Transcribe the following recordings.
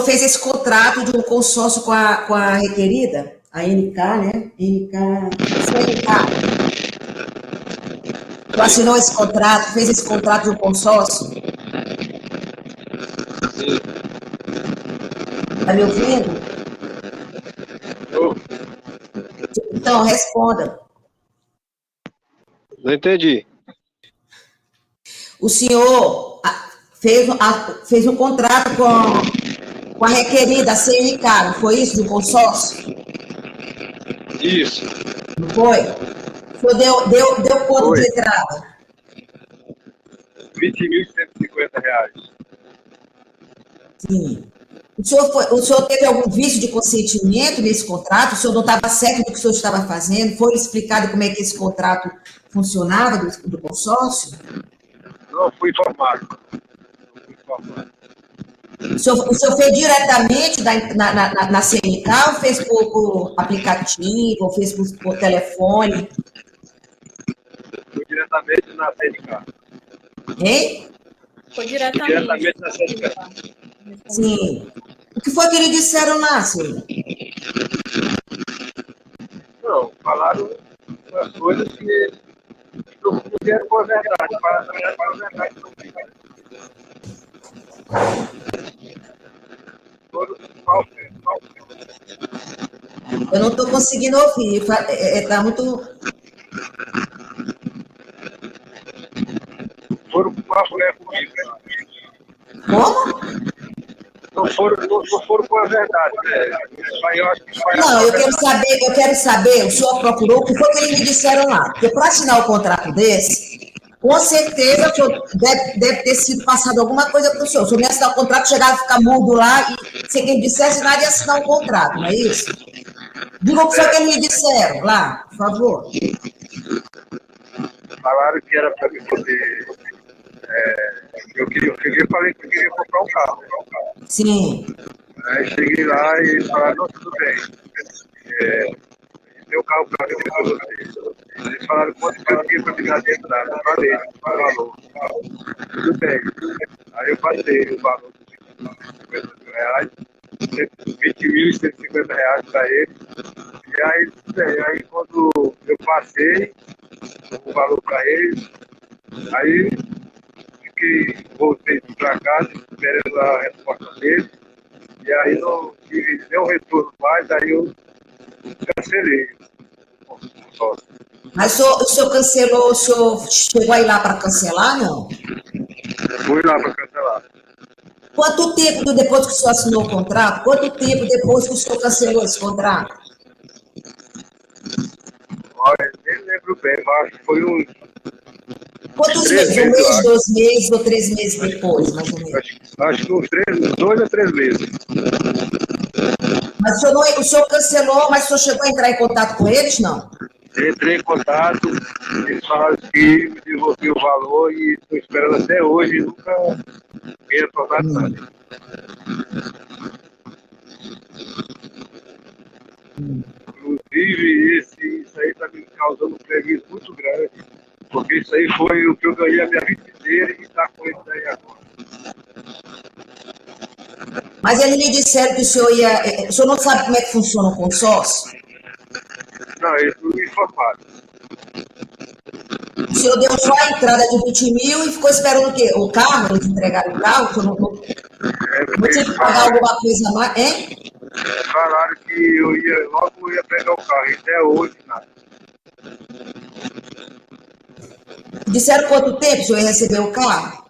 fez esse contrato de um consórcio com a requerida, a NK, né? CNK. Tu assinou esse contrato, fez esse contrato de um consórcio? Sim. Tá me ouvindo? Eu Então, responda. não entendi. O senhor fez um contrato com a requerida, a CNK, não foi isso, de um consórcio? Isso. Não foi? O senhor deu quanto Foi. de entrada? R$ 20.150. Sim. O senhor teve algum vício de consentimento nesse contrato? O senhor não estava certo do que o senhor estava fazendo? Foi explicado como é que esse contrato funcionava do consórcio? Não, fui informado. Fui informado. O senhor fez diretamente na CNK ou fez por aplicativo, ou fez por telefone? Fui diretamente na CNK. Hein? Foi Diretamente na CNK. Sim. O que foi que lhe disseram lá, senhor? Não, falaram umas coisas que não vieram com a verdade. Falaram com a verdade. Foram falsos. Eu não estou conseguindo ouvir. Está muito. Foram com papo comigo. Como? Não foram com a verdade. Né? Isso aí eu acho que foi. Não, eu quero saber, o senhor procurou, o que foi que eles me disseram lá? Porque para assinar um contrato desse, com certeza o senhor deve ter sido passado alguma coisa para o senhor. O senhor ia assinar o contrato, chegava a ficar mudo lá e se quem dissesse nada ia assinar um contrato, não é isso? Diga o que foi que eles me disseram lá, por favor. Falaram que era para me poder. Eu falei que eu queria comprar um carro. Sim. Aí cheguei lá e eles falaram, não, tudo bem. Tem um carro para vender para você. Eles falaram quanto que eu tinha para me dar de entrada. Eu falei, valor. Tudo bem. Aí eu passei o valor de R$ 20.150 para ele. E aí, tudo bem. Aí quando eu passei o valor para eles, aí voltei para casa, esperando a resposta dele, e aí não tive nenhum retorno mais, aí eu cancelei. Mas o senhor cancelou, o senhor chegou a ir lá para cancelar, não? Fui lá para cancelar. Quanto tempo depois que o senhor assinou o contrato? Quanto tempo depois que o senhor cancelou esse contrato? Olha, nem lembro bem, mas foi uns... Quantos meses? Um mês, 2 meses ou 3 meses depois, mais ou menos? Acho que uns 2 a 3 meses. Mas o senhor cancelou, mas o senhor chegou a entrar em contato com eles, não? Entrei em contato, eles falaram que me devolviam o valor e estou esperando até hoje e nunca me retornado nada. Inclusive, isso aí está me causando um prejuízo muito grande, porque isso aí foi o que eu ganhei a minha vida inteira e está com isso aí agora. Mas eles lhe disseram que o senhor ia... O senhor não sabe como é que funciona o consórcio? Não, eles não me informaram. O senhor deu só a entrada de 20 mil e ficou esperando o quê? O carro? Eles entregaram o carro? O senhor não tinha que pagar alguma coisa a mais, hein? Falaram que logo ia pegar o carro, e até hoje nada. Disseram quanto tempo o senhor ia receber o carro?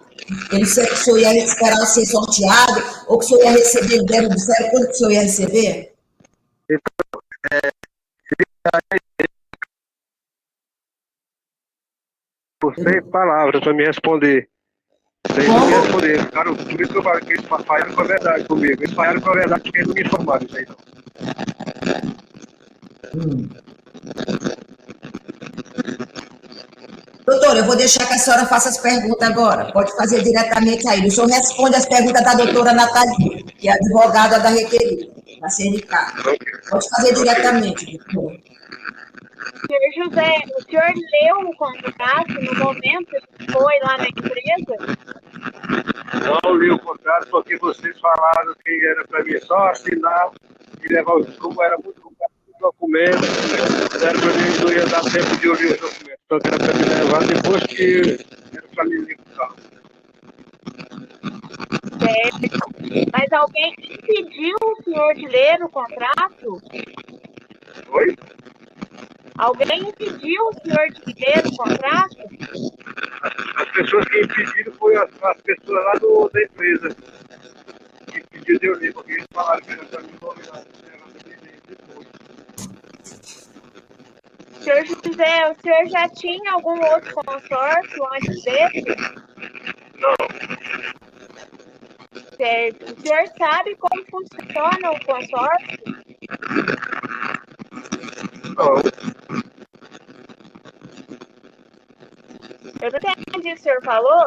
Eles disseram que o senhor ia esperar ser sorteado, ou que o senhor ia receber, disseram quando que o senhor ia receber? Sem palavras para me responder. Sem me responder. Cara, por isso que eu falo que eles falharam com a verdade comigo. Eles falharam com a verdade porque eles não me informaram isso aí não. Doutora, eu vou deixar que a senhora faça as perguntas agora. Pode fazer diretamente aí. O senhor responde as perguntas da doutora Nathalie, que é advogada da requerida, da CNK. Pode fazer diretamente, doutora. Senhor José, o senhor leu o contrato no momento que foi lá na empresa? Não li o contrato porque vocês falaram que era para mim só assinar e levar como era muito documento, era para mim não ia dar tempo de ouvir os documentos, só que era para me levar depois que era para me ligar. Mas alguém impediu o senhor de ler o contrato? Oi? Alguém impediu o senhor de ler o contrato? As pessoas que impediram foi as pessoas lá da empresa que impediram de eu ler, porque eles falaram que era para mim não ler depois. Senhor José, o senhor já tinha algum outro consórcio antes desse? Não. Certo. O senhor sabe como funciona o consórcio? Não. Eu não entendi o que o senhor falou.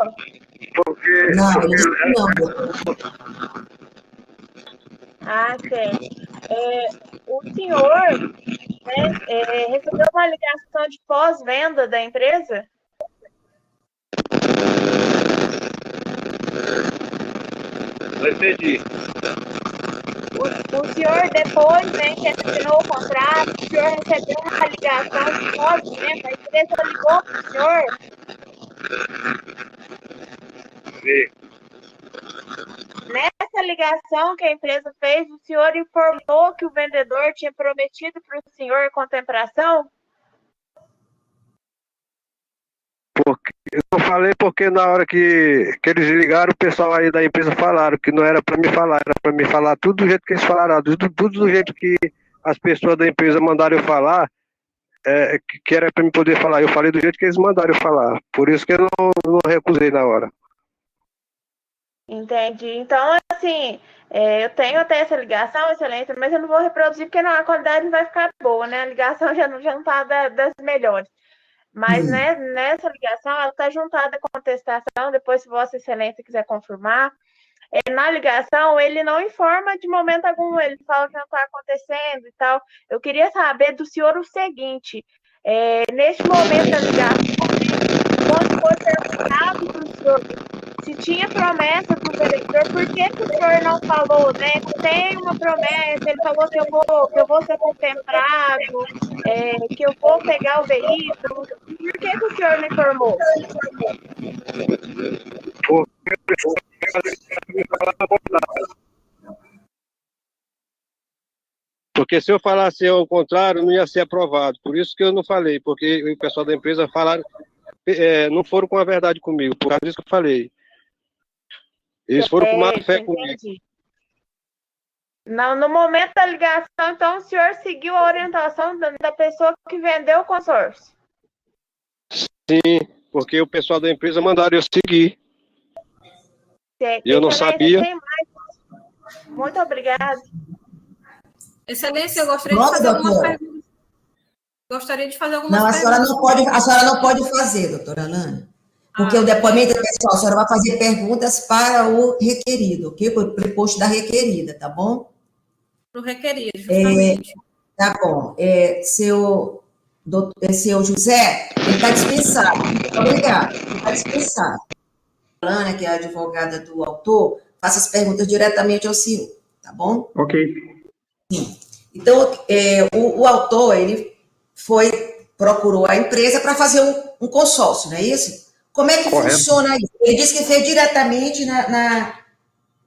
Porque Não, ele disse que não, doutor. Ah, certo. O senhor, né, recebeu uma ligação de pós-venda da empresa? não entendi. O senhor, depois, né, que assinou o contrato, o senhor recebeu uma ligação de pós-venda, a empresa ligou para o senhor? Sim. Nessa ligação que a empresa fez, o senhor informou que o vendedor tinha prometido para o senhor contemplação? Eu falei porque na hora que eles ligaram, o pessoal aí da empresa falaram que não era para me falar, era para me falar tudo do jeito que eles falaram, tudo do jeito que as pessoas da empresa mandaram eu falar, que era para me poder falar. Eu falei do jeito que eles mandaram eu falar, por isso que eu não recusei na hora. Entendi. Então, assim, eu tenho até essa ligação, excelência, mas eu não vou reproduzir porque não, a qualidade não vai ficar boa, né? A ligação já não está das melhores. Mas né, nessa ligação, ela está juntada com a contestação, depois se Vossa Excelência quiser confirmar. Na ligação, ele não informa de momento algum, ele fala que não está acontecendo e tal. Eu queria saber do senhor o seguinte, neste momento da ligação, quando foi perguntado para o senhor se tinha promessa para o vendedor, por que o senhor não falou, né? Tem uma promessa, ele falou que eu vou ser contemplado, que eu vou pegar o veículo. Por que o senhor não informou? Porque se eu falasse ao contrário, não ia ser aprovado. Por isso que eu não falei, porque o pessoal da empresa falaram, não foram com a verdade comigo, por causa disso que eu falei. Eles foram com má fé comigo. Não, no momento da ligação, então, o senhor seguiu a orientação da pessoa que vendeu o consórcio? Sim, porque o pessoal da empresa mandaram eu seguir. E eu não sabia. Muito obrigada. Excelência, eu gostaria de fazer algumas perguntas. Gostaria de fazer algumas perguntas. Não, a senhora não pode fazer, doutora Alane. Porque o depoimento pessoal, a senhora vai fazer perguntas para o requerido, ok? Para o preposto da requerida, tá bom? Para o requerido, justamente. Tá bom. Seu José, ele está dispensado. Muito obrigada. Ele está dispensado. A Alane, que é a advogada do autor, faça as perguntas diretamente ao senhor, tá bom? Ok. Sim. Então, o autor, ele procurou a empresa para fazer um consórcio, não é isso? Como é que funciona isso? Ele disse que fez diretamente na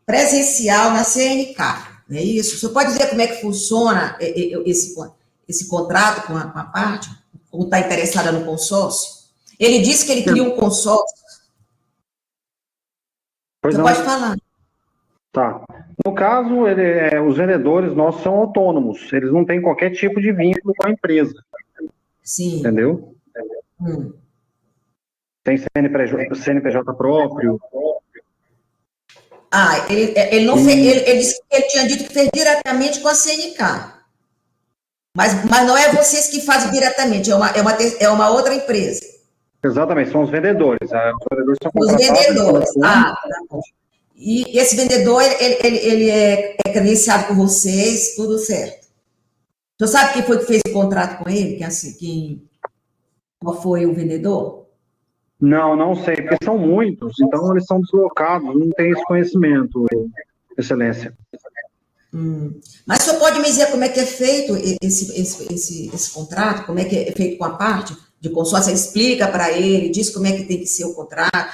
presencial, na CNK, não é isso? Você pode dizer como é que funciona esse contrato com a parte, como está interessada no consórcio? Ele disse que ele queria um consórcio. Você pode falar. Tá. No caso, os vendedores nossos são autônomos, eles não têm qualquer tipo de vínculo com a empresa. Sim. Entendeu? Tem CNPJ próprio. Ele não fez, ele disse que ele tinha dito que fez diretamente com a CNK. Mas não é vocês que fazem diretamente, é uma outra empresa. Exatamente, são os vendedores. Os vendedores são os vendedores. Tá bom. E esse vendedor, ele é credenciado por vocês, tudo certo. Você sabe quem foi que fez o contrato com ele? Qual foi o vendedor? Não sei, porque são muitos, então eles são deslocados, não tem esse conhecimento, Excelência. Mas o senhor pode me dizer como é que é feito esse contrato? Como é que é feito com a parte de consórcio? Explica para ele, diz como é que tem que ser o contrato,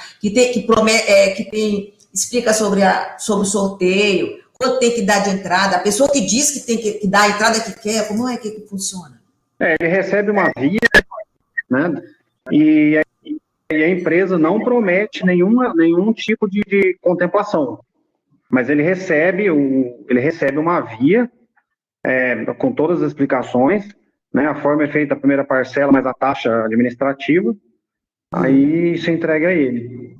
explica sobre o sorteio, quanto tem que dar de entrada, a pessoa que diz que tem que dar a entrada que quer, como é que funciona? Ele recebe uma via, né? E a empresa não promete nenhum tipo de contemplação. Mas ele recebe uma via com todas as explicações, né? A forma é feita a primeira parcela, mais a taxa administrativa, aí se entrega a ele.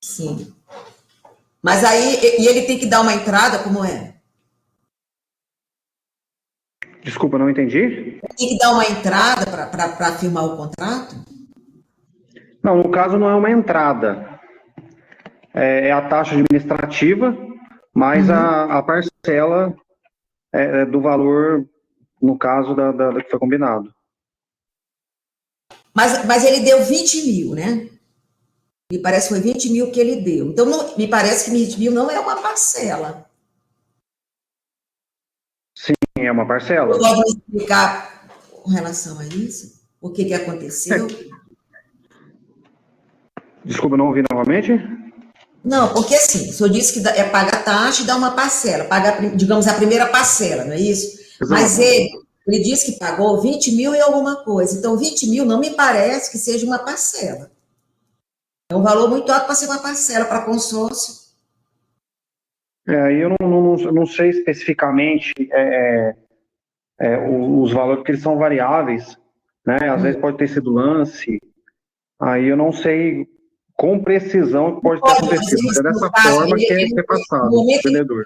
Sim. Mas aí, e ele tem que dar uma entrada, como é? Desculpa, não entendi? Tem que dar uma entrada para firmar o contrato? Não, no caso não é uma entrada. É a taxa administrativa, mais a parcela do valor, no caso, da que foi combinado. Mas ele deu 20 mil, né? Me parece que foi 20 mil que ele deu. Então, me parece que 20 mil não é uma parcela. Sim, é uma parcela. Você pode me explicar com relação a isso? O que aconteceu? Desculpa, não ouvi novamente? Não, porque assim, o senhor disse que paga a taxa e dá uma parcela, paga, digamos, a primeira parcela, não é isso? Exato. Mas ele disse que pagou 20 mil e alguma coisa. Então, 20 mil não me parece que seja uma parcela. É um valor muito alto para ser uma parcela para consórcio. Eu não sei especificamente os valores, porque eles são variáveis, né? Às vezes pode ter sido lance, aí eu não sei com precisão o que pode ter acontecido, mas é dessa forma que é passado o vendedor.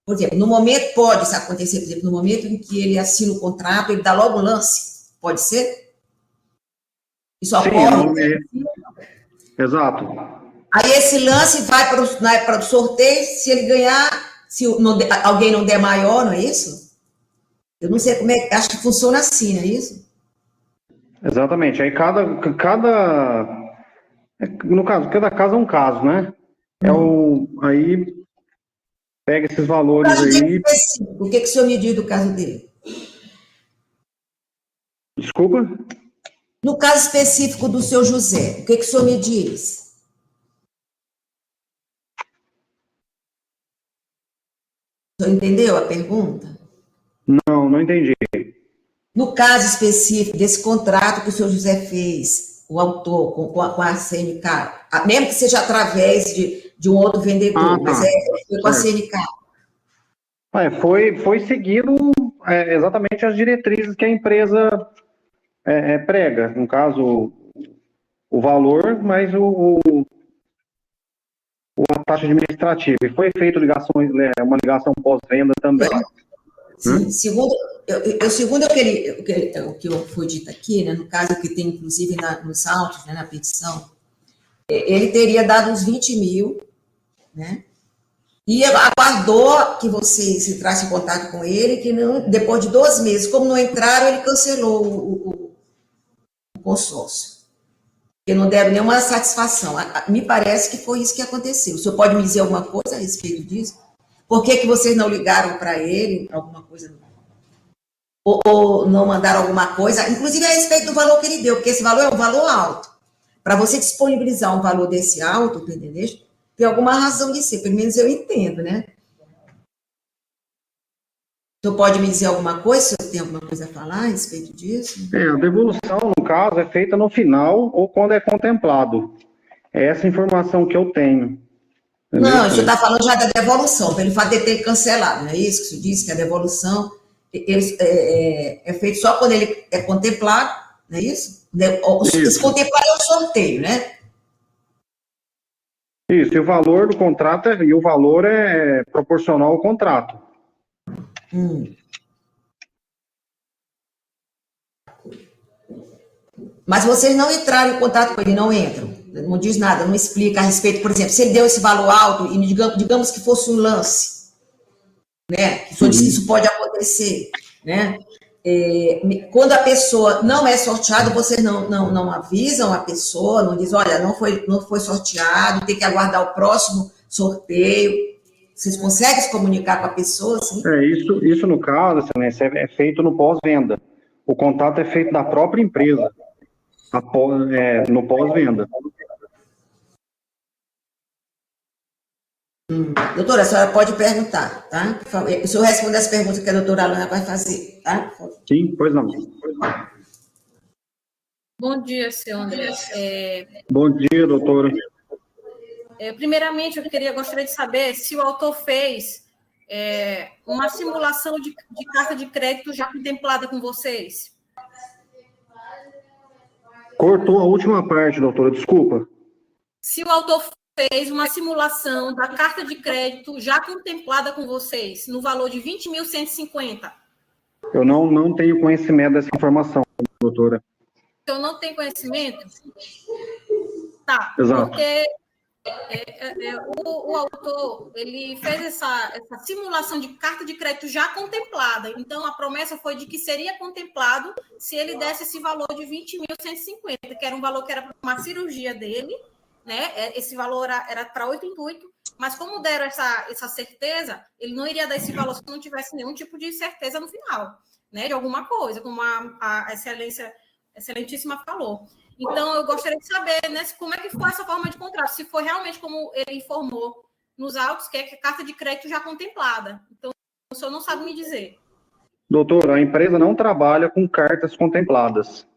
Por exemplo, no momento pode isso acontecer, por exemplo, no momento em que ele assina o contrato, ele dá logo o lance, pode ser? Isso ocorre? Exato. Aí esse lance vai para o sorteio, se ele ganhar, se alguém não der maior, não é isso? Eu não sei como acho que funciona assim, não é isso? Exatamente. Aí no caso, cada caso é um caso, né? Aí pega esses valores aí. O que o senhor me diz do caso dele? Desculpa? No caso específico do seu José, o que o senhor me diz? O senhor entendeu a pergunta? Não entendi. No caso específico desse contrato que o senhor José fez, o autor com a CNK, mesmo que seja através de um outro vendedor, mas foi com a CNK. Foi seguindo exatamente as diretrizes que a empresa prega. No caso, o valor, mas a taxa administrativa. E foi feita uma ligação pós-venda também. Sim, segundo o que foi dito aqui, né, no caso que tem inclusive nos autos, né, na petição, ele teria dado uns 20 mil, né, e aguardou que vocês entrassem em contato com ele, que não, depois de 2 meses, como não entraram, ele cancelou o consórcio. Porque não deram nenhuma satisfação. Me parece que foi isso que aconteceu. O senhor pode me dizer alguma coisa a respeito disso? Por que vocês não ligaram para ele, alguma coisa? Ou não mandaram alguma coisa? Inclusive a respeito do valor que ele deu, porque esse valor é um valor alto. Para você disponibilizar um valor desse alto, entendeu? Tem alguma razão de ser, pelo menos eu entendo, né? O senhor pode me dizer alguma coisa, se eu tenho alguma coisa a falar a respeito disso? A devolução, no caso, é feita no final ou quando é contemplado. É essa informação que eu tenho. Entendeu? Não, o senhor está falando já da devolução, pelo fato de ter cancelado, não é isso que o senhor disse, que a devolução é feita só quando ele é contemplado, não é isso? Esse contemplado é o sorteio, né? Isso, e o valor do contrato e o valor é proporcional ao contrato. Mas vocês não entraram em contato com ele, não entram, não diz nada, não explica a respeito, por exemplo, se ele deu esse valor alto e digamos que fosse um lance, né? Que o senhor disse que isso pode acontecer, né? quando a pessoa não é sorteada, vocês não avisam a pessoa, não dizem, olha, não foi sorteado, tem que aguardar o próximo sorteio. Vocês conseguem se comunicar com a pessoa, assim? Isso no caso, excelência, é feito no pós-venda. O contato é feito da própria empresa, no pós-venda. Doutora, a senhora pode perguntar, tá? O senhor responde as perguntas que a doutora Alana vai fazer, tá? Sim, pois não. Bom dia, senhor André. Bom dia, doutora. Primeiramente, gostaria de saber se o autor fez uma simulação de carta de crédito já contemplada com vocês. Cortou a última parte, doutora, desculpa. Se o autor fez uma simulação da carta de crédito já contemplada com vocês, no valor de 20.150. Eu não tenho conhecimento dessa informação, doutora. Eu não tenho conhecimento? Tá, exato. Porque o autor, ele fez essa simulação de carta de crédito já contemplada. Então, a promessa foi de que seria contemplado se ele desse esse valor de 20.150, que era um valor que era para uma cirurgia dele, né? Esse valor era para 8 intuitos, mas como deram essa certeza, ele não iria dar esse valor se não tivesse nenhum tipo de certeza no final, né? De alguma coisa, como a excelentíssima falou. Então, eu gostaria de saber, né, como é que foi essa forma de contrato, se foi realmente como ele informou nos autos, que é carta de crédito já contemplada. Então, o senhor não sabe me dizer. Doutora, a empresa não trabalha com cartas contempladas.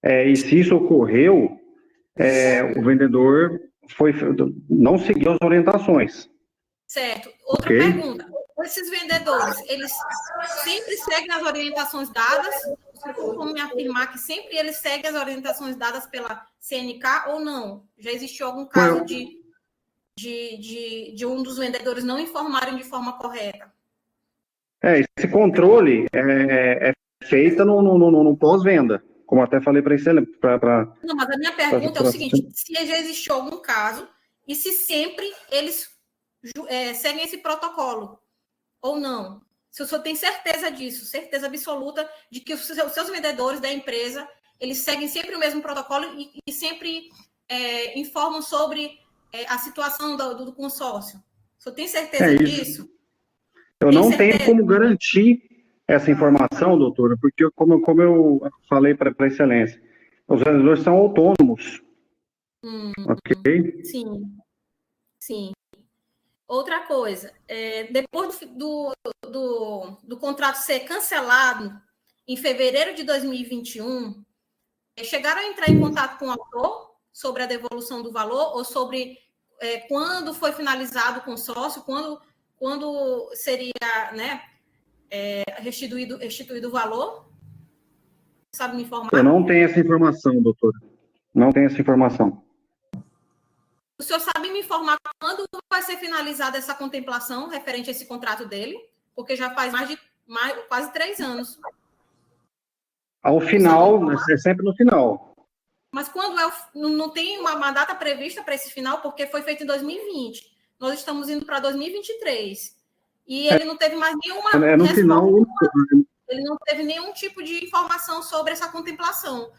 E se isso ocorreu, o vendedor não seguiu as orientações. Certo. Outra pergunta. Esses vendedores, eles sempre seguem as orientações dadas? Você tem como me afirmar que sempre eles seguem as orientações dadas pela CNK ou não? Já existiu algum caso de um dos vendedores não informarem de forma correta? Esse controle é feito no pós-venda, como até falei para ele. Não, mas a minha pergunta é o seguinte: se já existiu algum caso e se sempre eles seguem esse protocolo ou não? Se o senhor tem certeza disso, certeza absoluta de que os seus vendedores da empresa, eles seguem sempre o mesmo protocolo e sempre informam sobre a situação do consórcio. O senhor tem certeza disso? Eu não tenho como garantir essa informação, doutora, porque como eu falei para a excelência, os vendedores são autônomos. Ok? Sim. Outra coisa, depois do contrato ser cancelado em fevereiro de 2021, chegaram a entrar em contato com o autor sobre a devolução do valor ou sobre quando foi finalizado o consórcio, quando seria, né, restituído o valor? Sabe me informar? Eu não tenho essa informação, doutora. Não tenho essa informação. O senhor sabe me informar quando vai ser finalizada essa contemplação referente a esse contrato dele? Porque já faz quase 3 anos. Ao final, é sempre no final. Mas quando não tem uma data prevista para esse final, porque foi feito em 2020. Nós estamos indo para 2023. E ele não teve mais nenhuma... no final... Ele não teve nenhum tipo de informação sobre essa contemplação.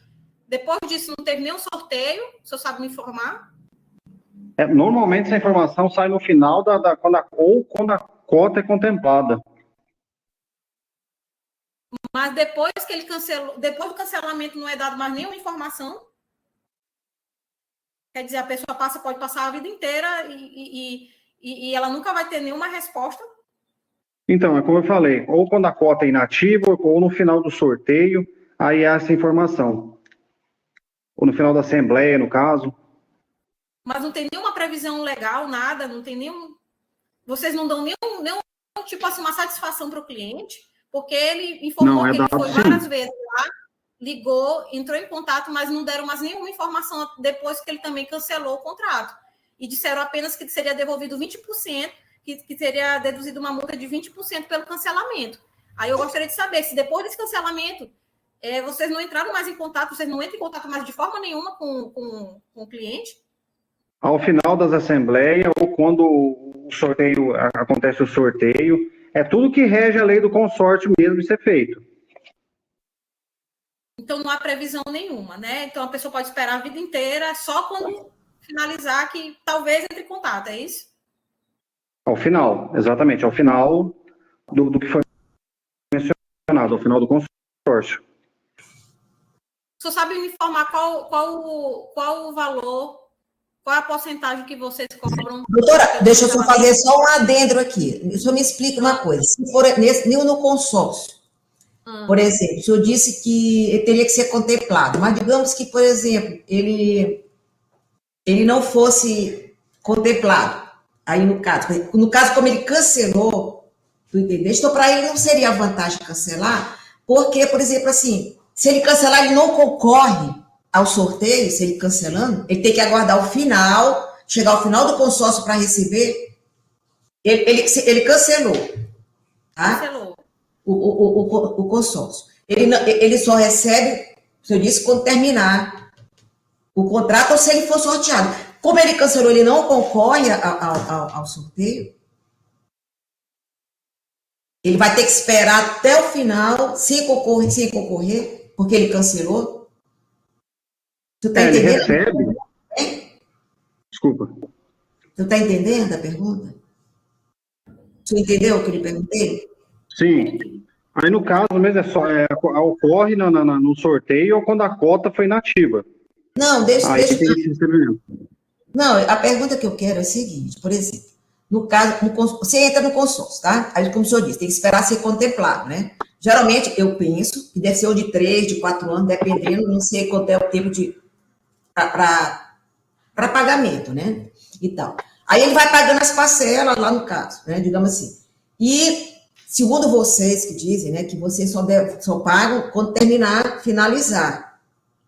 Depois disso, não teve nenhum sorteio. O senhor sabe me informar? Normalmente essa informação sai no final quando a cota é contemplada. Mas depois que ele cancelou, depois do cancelamento não é dado mais nenhuma informação? Quer dizer, a pessoa pode passar a vida inteira e ela nunca vai ter nenhuma resposta? Então, é como eu falei, ou quando a cota é inativa, ou no final do sorteio, aí há essa informação. Ou no final da assembleia, no caso. Mas não tem nenhuma previsão legal, nada, não tem nenhum... Vocês não dão nenhum tipo assim, uma satisfação para o cliente, porque ele informou que ele foi várias vezes lá, ligou, entrou em contato, mas não deram mais nenhuma informação depois que ele também cancelou o contrato. E disseram apenas que seria devolvido 20%, que teria deduzido uma multa de 20% pelo cancelamento. Aí eu gostaria de saber se depois desse cancelamento vocês não entraram mais em contato, vocês não entram em contato mais de forma nenhuma com o cliente? Ao final das assembleias, ou quando o sorteio, acontece o sorteio, é tudo que rege a lei do consórcio mesmo de ser feito. Então, não há previsão nenhuma, né? Então, a pessoa pode esperar a vida inteira, só quando finalizar que talvez entre em contato, é isso? Ao final, exatamente, ao final do que foi mencionado, ao final do consórcio. O senhor sabe me informar qual o valor, qual é a porcentagem que vocês cobram? Doutora, deixa eu só fazer só um adendo aqui. O senhor me explica uma coisa. Se for no consórcio, por exemplo, o senhor disse que ele teria que ser contemplado, mas digamos que, por exemplo, ele não fosse contemplado. Aí, no caso, como ele cancelou, tu entendeste? Então, para ele não seria vantagem cancelar, porque, por exemplo, assim, se ele cancelar, ele não concorre ao sorteio, se ele cancelando, ele tem que aguardar o final, chegar ao final do consórcio para receber. Ele cancelou, tá? Cancelou. O consórcio. Ele só recebe, se eu disse, quando terminar o contrato ou se ele for sorteado. Como ele cancelou, ele não concorre ao sorteio, ele vai ter que esperar até o final, sem concorrer, porque ele cancelou. Tu tá entendendo? Ele recebe. Desculpa. Tu tá entendendo a pergunta? Tu entendeu o que eu lhe perguntei? Sim. Aí, no caso mesmo, ocorre no sorteio ou quando a cota foi inativa. Não, deixa. Aí tem esse recebimento. Não, a pergunta que eu quero é a seguinte, por exemplo, no caso, você entra no consórcio, tá? Aí, como o senhor disse, tem que esperar ser contemplado, né? Geralmente, eu penso que deve ser ou de 3, de 4 anos, dependendo, não sei quanto é o tempo para pagamento, né? E tal. Aí ele vai pagando as parcelas lá no caso, né? Digamos assim. E, segundo vocês que dizem, né, que vocês só pagam quando finalizar,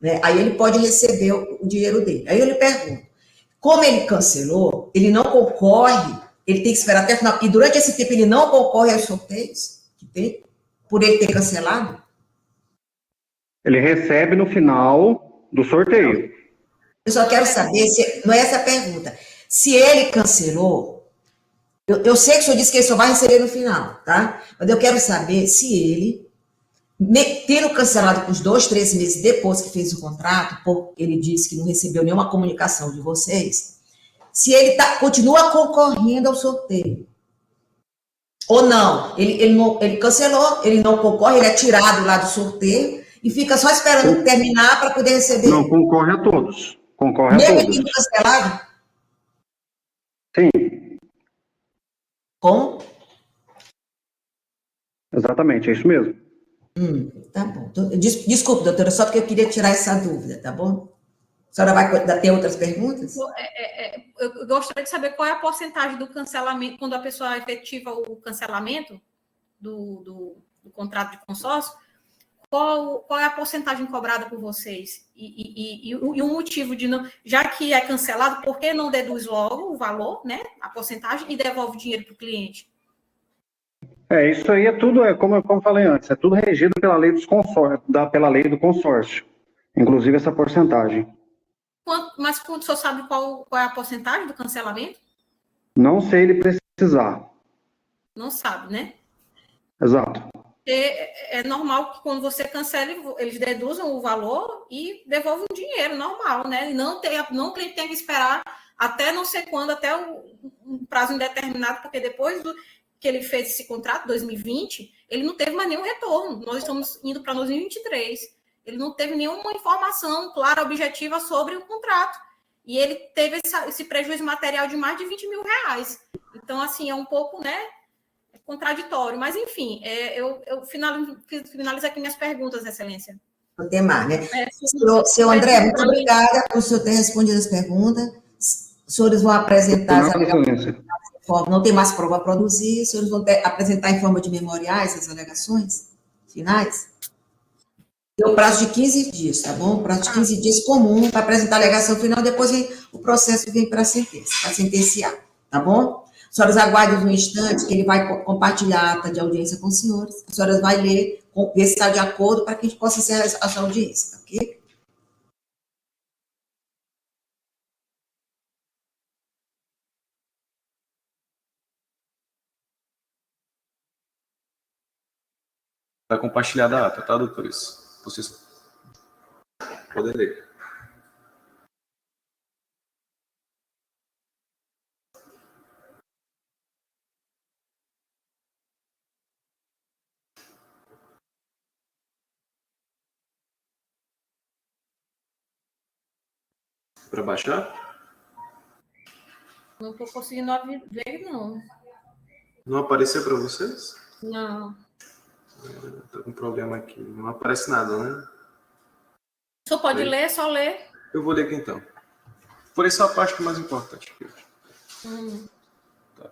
né? Aí ele pode receber o dinheiro dele. Aí eu lhe pergunto, como ele cancelou, ele não concorre, ele tem que esperar até o final, e durante esse tempo ele não concorre aos sorteios que tem, por ele ter cancelado? Ele recebe no final do sorteio. Eu só quero saber, não é essa a pergunta, se ele cancelou, eu sei que o senhor disse que ele só vai receber no final, tá? Mas eu quero saber se ele, tendo cancelado por 2, 3 meses depois que fez o contrato, porque ele disse que não recebeu nenhuma comunicação de vocês, se ele continua concorrendo ao sorteio. Ou não, ele cancelou, ele não concorre, ele é tirado lá do sorteio e fica só esperando terminar para poder receber. Não, concorre a todos. Concorre Mesmo a todos. ele cancelado? Sim. Como? Exatamente, é isso mesmo. Tá bom. Desculpe, doutora, só porque eu queria tirar essa dúvida, tá bom? A senhora vai ter outras perguntas? Eu gostaria de saber qual é a porcentagem do cancelamento, quando a pessoa efetiva o cancelamento do contrato de consórcio, qual é a porcentagem cobrada por vocês? E o motivo de não, já que é cancelado, por que não deduz logo o valor, né, a porcentagem, e devolve o dinheiro para o cliente? Isso aí é tudo, como eu falei antes, é tudo regido pela lei pela lei do consórcio, inclusive essa porcentagem. Mas o senhor sabe qual é a porcentagem do cancelamento? Não sei ele precisar. Não sabe, né? Exato. É normal que quando você cancela, eles deduzam o valor e devolvem o dinheiro, normal, né? E não o cliente tem que esperar até não sei quando, até um prazo indeterminado, porque depois que ele fez esse contrato, 2020, ele não teve mais nenhum retorno. Nós estamos indo para 2023. Ele não teve nenhuma informação clara, objetiva sobre o contrato. E ele teve esse prejuízo material de mais de 20 mil reais. Então, assim, é um pouco, né, contraditório. Mas, enfim, eu finalizo aqui minhas perguntas, Excelência. Não tem mais, né? Senhor André, muito obrigada por o senhor ter respondido as perguntas. Os senhores vão apresentar as alegações. Não tem mais prova a produzir, os senhores vão apresentar em forma de memoriais as alegações finais? Tem o prazo de 15 dias, tá bom? O prazo de 15 dias comum para apresentar a alegação final, depois o processo vem para a sentença, para sentenciar, tá bom? As senhoras aguardem um instante que ele vai compartilhar a ata de audiência com os senhores. As senhoras vão ler, ver se está de acordo para que a gente possa encerrar essa audiência, ok? Está compartilhada a ata, tá, doutores? Vocês Podem ler. Para baixar? Não estou conseguindo ver, não. Não apareceu para vocês? Não. Estou com problema aqui. Não aparece nada, né? O senhor pode ler? Só ler. Eu vou ler aqui então. Por isso a parte que é mais importante. Tá.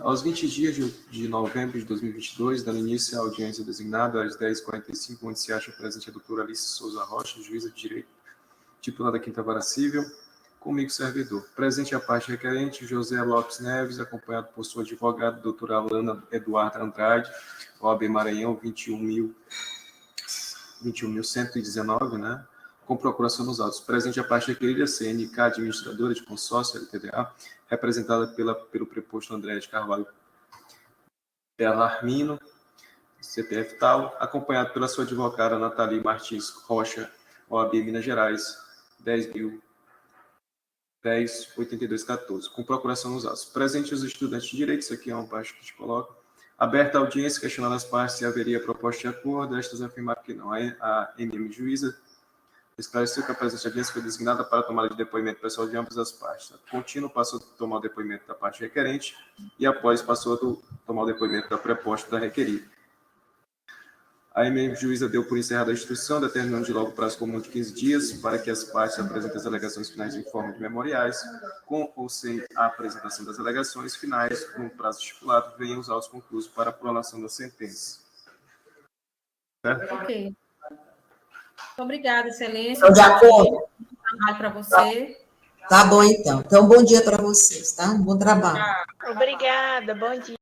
Aos 20 dias de novembro de 2022, dando início à audiência designada às 10h45, onde se acha presente a doutora Alice Souza Rocha, juíza de direito titular da Quinta Vara Civil, comigo servidor. Presente a parte requerente, José Lopes Neves, acompanhado por sua advogada, doutora Alana Eduarda Andrade, OAB Maranhão, 21.119, né? Com procuração nos autos. Presente a parte requerida, CNK, administradora de consórcio, LTDA, representada pelo preposto André de Carvalho Belarmino, CPF tal, acompanhado pela sua advogada Nathalie Martins Rocha, OAB Minas Gerais, 10.8214, com procuração nos autos. Presente os estudantes de direito, isso aqui é uma parte que a gente coloca. Aberta a audiência, questionando as partes se haveria proposta de acordo, estas afirmaram que não. A MM juíza esclareceu que a presente audiência foi designada para a tomada de depoimento pessoal de ambas as partes. A contínuo passou a tomar o depoimento da parte requerente e, após, passou a tomar o depoimento da preposta da requerida. A MM juíza deu por encerrada a instrução, determinando de logo prazo comum de 15 dias para que as partes apresentem as alegações finais em forma de memoriais, com ou sem a apresentação das alegações finais, no prazo estipulado, venham os autos conclusos para a prolação da sentença. Certo? Ok. Muito obrigada, excelência. Estão de acordo? Trabalho para você. Tá bom, então. Então, bom dia para vocês, tá? Um bom trabalho. Obrigada, bom dia.